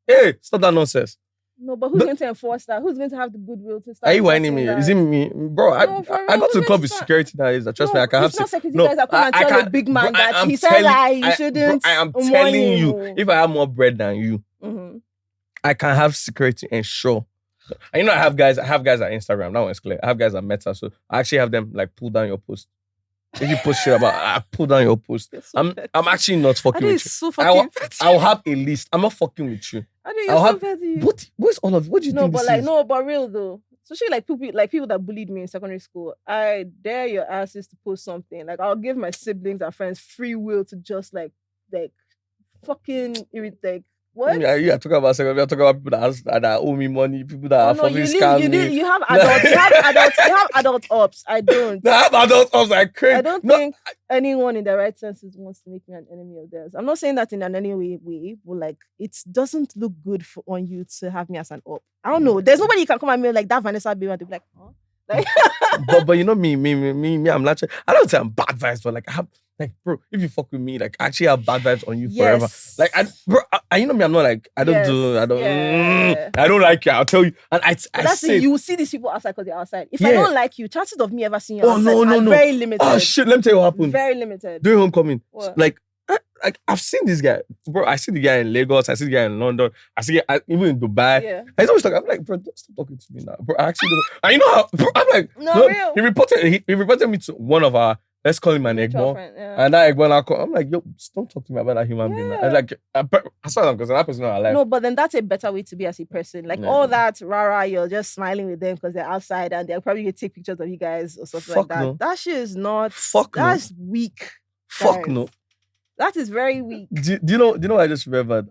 Hey, stop that nonsense. No, but who's going to enforce that? Who's going to have the goodwill to start? Are you whining me? Is it me? Bro, I got to the club with security nowadays. Trust me, I can have... It's not security guys that come and tell a big man that he said you shouldn't. I am telling you, if I have more bread than you, I can have security ensure. And I have guys at Instagram. That one's clear. I have guys at Meta, so I actually have them like pull down your post. If you post shit about, I pull down your post. I'm actually not fucking with you. So fucking I'll have a list. I'm not fucking with you. What's all of? What do you think? But real though. Especially like people that bullied me in secondary school. I dare your asses to post something. Like, I'll give my siblings and friends free will to just like fucking irritate. What? Yeah, you are talking about secondary. You're talking about people that owe me money, people that are fucking scamming me. You have adults. You have adult ops. I don't. I have adult ops. I cringe. I don't think anyone in their right senses wants to make me an enemy of theirs. I'm not saying that in an any way, but like, it doesn't look good on you to have me as an op. I don't know. There's nobody you can come at me like that Vanessa baby and be like, huh? Like, but you know me, I'm not. I don't say I'm bad vibes, but like I have. Like, bro, if you fuck with me, like, I actually have bad vibes on you forever. Like, you know me, I'm not like, I don't like you, I'll tell you. And I say, you will see these people outside because they're outside. If I don't like you, chances of me ever seeing you outside are very limited. Oh, shit, let me tell you what happened. Very limited. During homecoming. What? Like, I've seen this guy. Bro, I see the guy in Lagos, I see the guy in London, I see even in Dubai. Yeah. He's always talking, I'm like, bro, don't stop talking to me now. Bro, I actually don't. And you know how, bro, I'm like, real. He reported me to one of our, let's call him an Egbo. And that Egbo, I'm like, yo, don't talk to me about that human being. And like, I saw them because that person not alive. No, but then that's a better way to be as a person. Like, all that rah-rah, you're just smiling with them because they're outside and they're probably going to take pictures of you guys or something like that. No. That shit is not... That's weak. Fuck no. That is very weak. Do you know what I just remembered?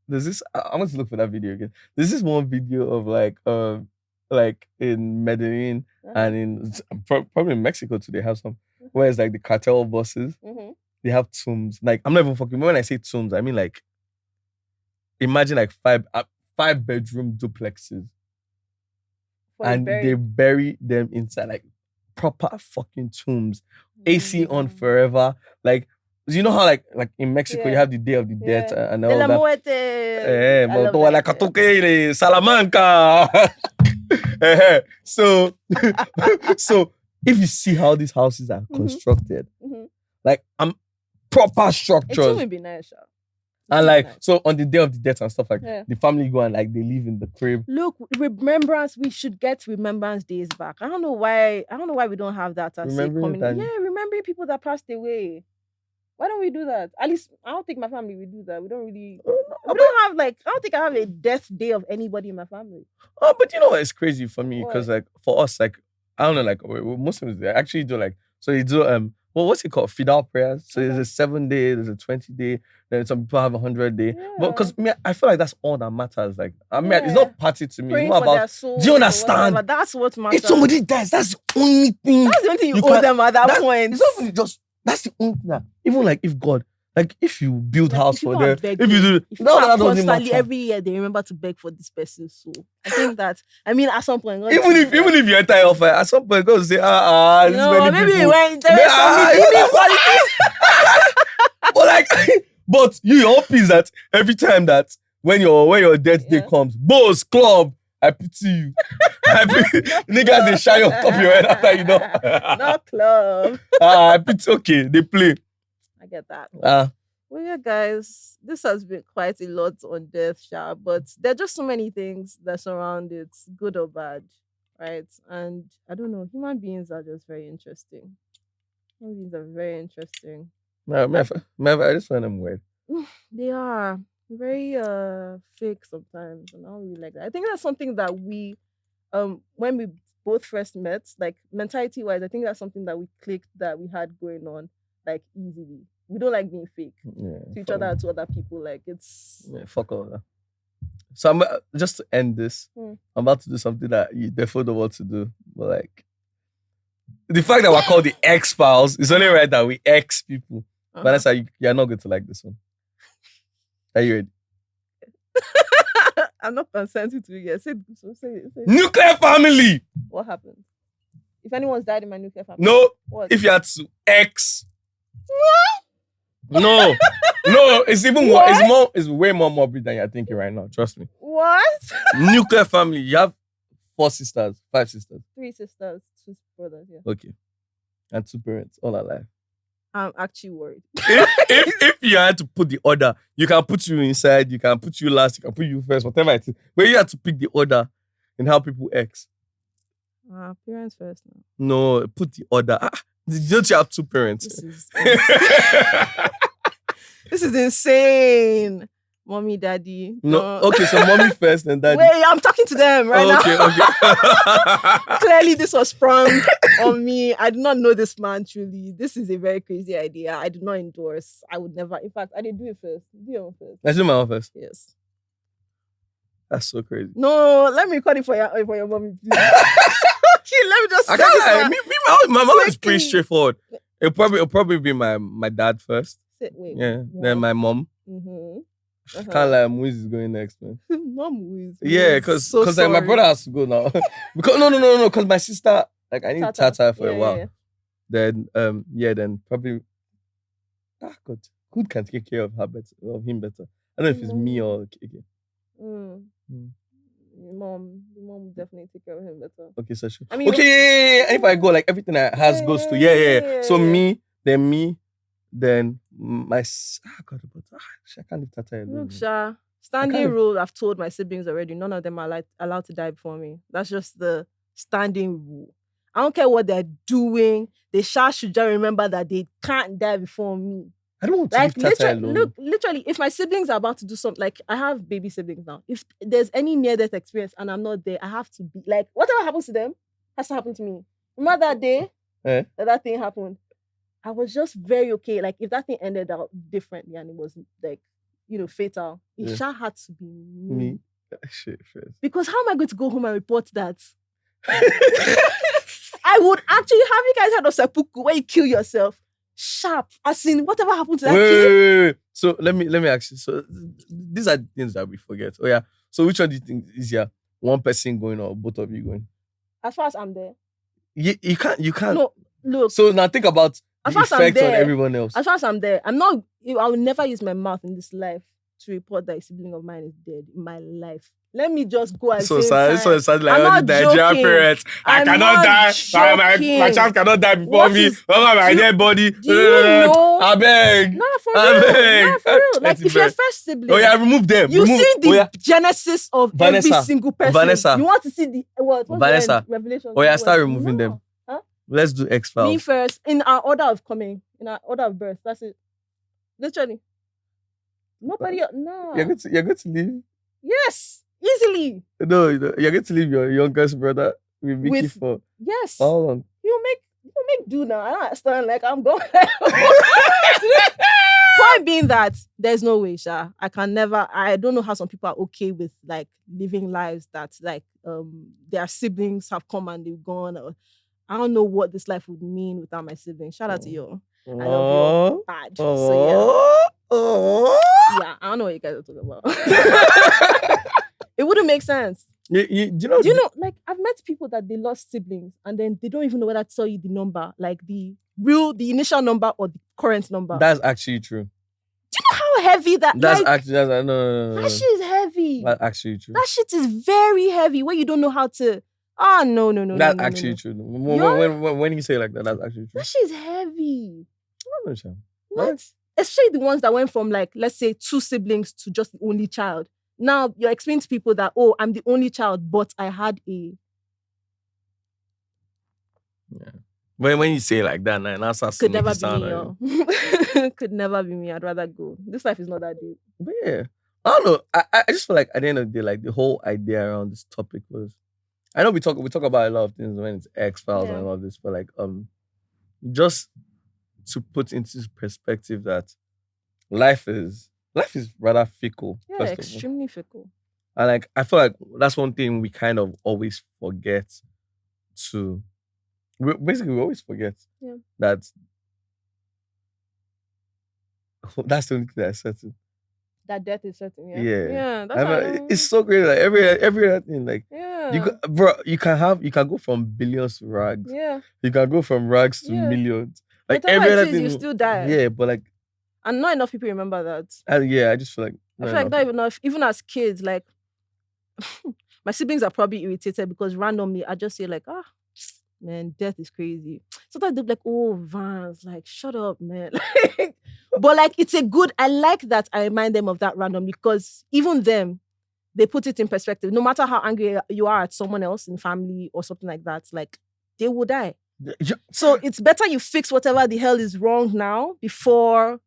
There's this... I want to look for that video again. There's this one video of like in Medellin and in... Probably in Mexico too, they have some... Where it's like the cartel bosses, they have tombs. Like, I'm not even fucking... When I say tombs, I mean like... Imagine like 5-bedroom duplexes. And they bury them inside like proper fucking tombs. AC on forever. Like, you know how like in Mexico you have the Day of the Dead and all de la that. Muerte. Salamanca. So if you see how these houses are constructed, like I'm proper structures. It would be nice. And like, so on the Day of the Dead and stuff, like the family go and like they live in the crib. Look, remembrance, we should get Remembrance Days back. I don't know why we don't have that as a community. Yeah, remembering people that passed away. Why don't we do that? At least I don't think my family will do that. We don't really I don't think I have a death day of anybody in my family. Oh, but you know what? It's crazy for me because like for us, like I don't know, like Muslims they actually do like so they do what's it called? Fidal prayers. So there's a 7-day, there's a 20-day, then some people have 100-day. Yeah. But because I feel like that's all that matters. Like I mean, it's not party to me. Praying it's not about. Soul, do you understand? That's what matters. If somebody dies, that's the only thing. That's the only thing you owe them at that point. It's not really just. That's the only thing. Even like if God. Like if you build house for them, if you do, that doesn't matter. Every year they remember to beg for this person. So I think that at some point, even if you enter your fire, at some point God will say, maybe when there but your hope is that every time that when your death day comes, boss club, I pity you. Niggas they shine on top of your head after you know. Not club. I pity. Okay, they play. I get that. Well, yeah, guys, this has been quite a lot on death, but there are just so many things that surround it, good or bad, right? And I don't know, human beings are just very interesting. These are very interesting. I just find them weird. They are very fake sometimes, and I don't really like that. I think that's something that we when we both first met, like mentality wise, I think that's something that we clicked, that we had going on like easily. We don't like being fake to each other and to other people. Like it's fuck all that. So I'm just to end this. I'm about to do something that you definitely don't want to do, but like the fact that we're called the X-Files, it's only right that we X people. But that's how you're not going to like this one. Are you ready? I'm not consenting to you yet. Say. Nuclear family. What happened? If anyone's died in my nuclear family. No. What? If you had to X. No. It's even more. It's way more morbid than you're thinking right now. Trust me. What? Nuclear family. You have 4 sisters, 5 sisters. 3 sisters, 2 brothers. Yeah. Okay. And 2 parents, all alive. I'm actually worried. if you had to put the order, you can put you inside, you can put you last, you can put you first, whatever it is. But you have to pick the order in how people X. Parents first now. No, put the order. Don't you have 2 parents? This is insane. Mommy, daddy. No. Okay, so mommy first and daddy. Wait, I'm talking to them right now. Okay. Clearly, this was sprung on me. I did not know this man, truly. This is a very crazy idea. I do not endorse. I would never. In fact, I did do it first. Do your own first. Let's do my own first. Yes. That's so crazy. No, let me record it for your mommy, please. Okay, let me just say this. My mom is pretty straightforward. It'll probably be my dad first. Wait. Then my mom. Mm-hmm. Can't lie, Moise is going next, man. Mom Moise. Yeah, because like, my brother has to go now. Because no, because my sister, like I need Tata for a while. Yeah. Then then probably God, who can take care of him better? I don't know if it's me or Kiki. Mom will definitely take care of him better. Okay, so sure. I mean, okay, yeah. If I go, like everything I has goes to yeah. So me, then my God, I can't leave Tata alone. Look, Sha, standing rule. I've told my siblings already. None of them are allowed to die before me. That's just the standing rule. I don't care what they're doing. They should just remember that they can't die before me. I don't want to leave Tata alone. Look, literally, if my siblings are about to do something, like I have baby siblings now. If there's any near-death experience and I'm not there, I have to be like, whatever happens to them has to happen to me. Remember that day that thing happened? I was just very okay. Like if that thing ended out differently and it was like, fatal, it had to be me. Shit, first. Because how am I going to go home and report that? I would actually have you guys heard of seppuku where you kill yourself. Sharp. As in, whatever happened to that kid? Wait. So let me ask you. So these are things that we forget. Oh yeah. So which one do you think is easier? One person going or both of you going? As far as I'm there. You can't. No, look. So now think about the effect on everyone else. As far as I'm there, I will never use my mouth in this life to report that a sibling of mine is dead in my life. Let me just go and say so like all the Nigerian parents. I cannot die. My child cannot die before me. My dead body. Do you know? I beg. No, for real. Like if you're first sibling. Oh yeah, remove them. You see the genesis of every single person. Vanessa. You want to see the Vanessa. Revelation. Oh yeah, start removing them. Huh? Let's do X-Files. Me first. In our order of coming. In our order of birth. That's it. Literally. Nobody. No. You're going to leave? Yes. Easily. No, you're going to leave your youngest brother with Mickey for how long? You make do now. I don't understand. Like I'm going. Point being that there's no way, Sha. I don't know how some people are okay with like living lives that like their siblings have come and they've gone. Or, I don't know what this life would mean without my siblings. Shout out to you. I love you. Bad. So yeah, I don't know what you guys are talking about. It wouldn't make sense. Do you know? Like I've met people that they lost siblings and then they don't even know whether to tell you the number, like the initial number or the current number. That's actually true. Do you know how heavy that? That's no. That shit is heavy. That's actually true. That shit is very heavy. Where you don't know how to. Oh no. That's actually true. When you say like that, that's actually true. That shit is heavy. What? Right? Especially the ones that went from like, let's say 2 siblings to just the only child. Now you're explaining to people that, oh, I'm the only child, but I had a. Yeah. When you say it like that, now that's could never be me, yo. Could never be me. I'd rather go. This life is not that deep. But yeah, I don't know. I just feel like at the end of the day, like the whole idea around this topic was, I know we talk about a lot of things when it's X-Files and all this, but like just to put into perspective that life is rather fickle. Yeah, extremely fickle. And like I feel like that's one thing we kind of always forget to. We always forget that that's the only thing that's certain. That death is certain. Yeah. That's it's so great. Like every other thing, like you can go from billions to rags. Yeah. You can go from rags to millions. Like but every other thing, you still die. Yeah, but like, and not enough people remember that. I just feel like not enough. Even as kids, like my siblings are probably irritated because randomly I just say like, man, death is crazy. Sometimes they're like, oh, Vans, like, shut up, man. But like, it's a good, I like that I remind them of that randomly because even them, they put it in perspective. No matter how angry you are at someone else in family or something like that, like, they will die. So it's better you fix whatever the hell is wrong now before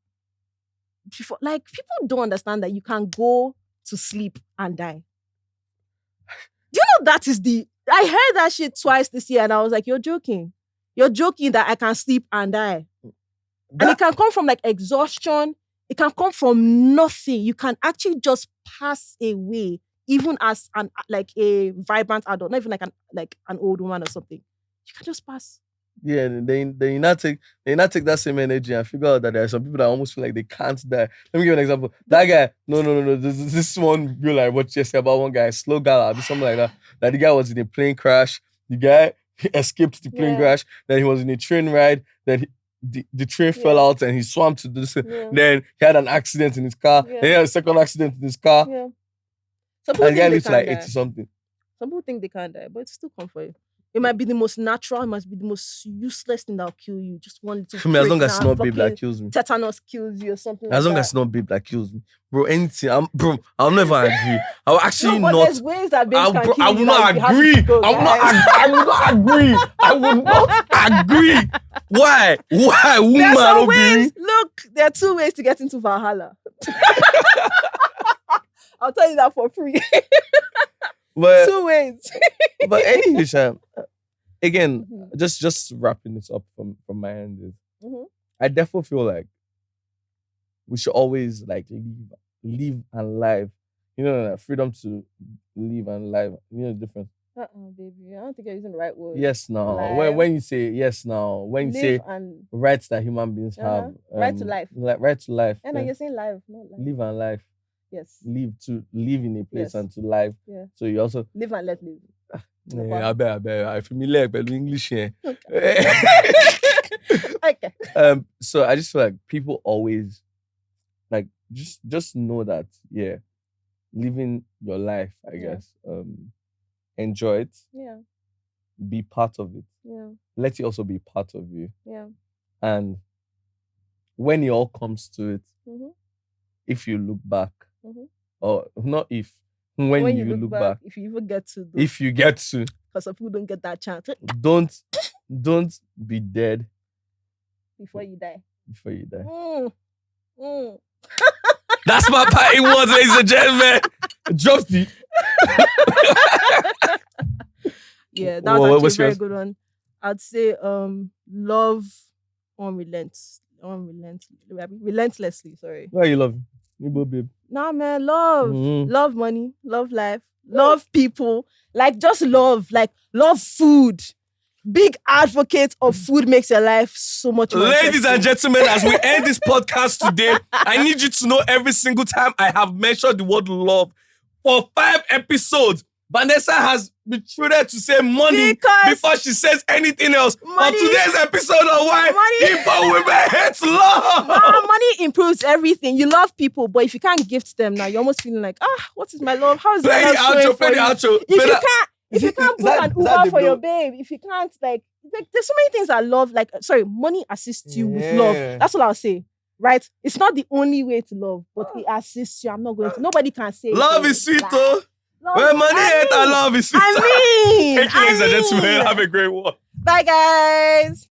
like, people don't understand that you can go to sleep and die. Do you know that is I heard that shit twice this year and I was like, you're joking. You're joking that I can sleep and die. And it can come from like exhaustion. It can come from nothing. You can actually just pass away, even as a vibrant adult, not even like an old woman or something. You can just pass. Yeah, they not take that same energy and figure out that there are some people that almost feel like they can't die. Let me give you an example. That guy, no. This one real like what you said about one guy, slow guy, something like that. That the guy was in a plane crash. The guy escaped the plane crash. Then he was in a train ride. Then the train fell out and he swam to this. Then he had an accident in his car. Then he had a second accident in his car. Yeah. And the guy lives like 80 something. Some people think they can't die, but it's still come for you. It might be the most natural, it must be the most useless thing that'll kill you. Just one little for me, as long as it's not babe that kills me. Tetanus kills you or something. As long as it's not babe that kills me. Bro, anything. I'll never agree. I will actually not. There's ways that babes can kill you. I will not agree. I will not agree. I will not agree. Why? Woman? There's some ways. Look, there are 2 ways to get into Valhalla. I'll tell you that for free. But 2 ways. But anyway, again, just wrapping this up from my end is, I definitely feel like we should always like live and live. You know, like freedom to live and live. You know the difference. Baby, I don't think you're using the right word. Yes, now. When you say yes, now. When you say rights that human beings have. Right to life. Like right to life. And you're saying life, not life. Live and life. Yes. Live in a place and to live. Yeah. So you also live and let live. I bet. I'm familiar with English here. Okay. So I just feel like people always like just know that living your life, I guess. Enjoy it. Yeah. Be part of it. Yeah. Let it also be part of you. Yeah. And when it all comes to it, if you look back, or not if, when you look back, if you even get to, if you get to, because some people don't get that chance. Don't be dead before you die. That's my parting words, ladies and gentlemen. Drop the. Yeah, that was actually a very good one. I'd say love relentlessly. Sorry. Why are you loving? You both, babe. Nah, man, love. Love money, love life, love people. Like, just love. Like, love food. Big advocate of food makes your life so much more Ladies and gentlemen, as we end this podcast today, I need you to know every single time I have mentioned the word love for 5 episodes, Vanessa has been treated to say money before she says anything else. On today's episode of Why People Women Hate Love. Money improves everything. You love people, but if you can't gift them now, you're almost feeling like, what is my love? How is play my love showing for the you? outro. If you can't book an Uber for your babe, if you can't, like there's so many things I love. Like, money assists you with love. That's all I'll say. Right? It's not the only way to love, but it assists you. Nobody can say love is sweet, though. When money ain't, love is sweet. Thank you, ladies and gentlemen. Have a great one. Bye, guys.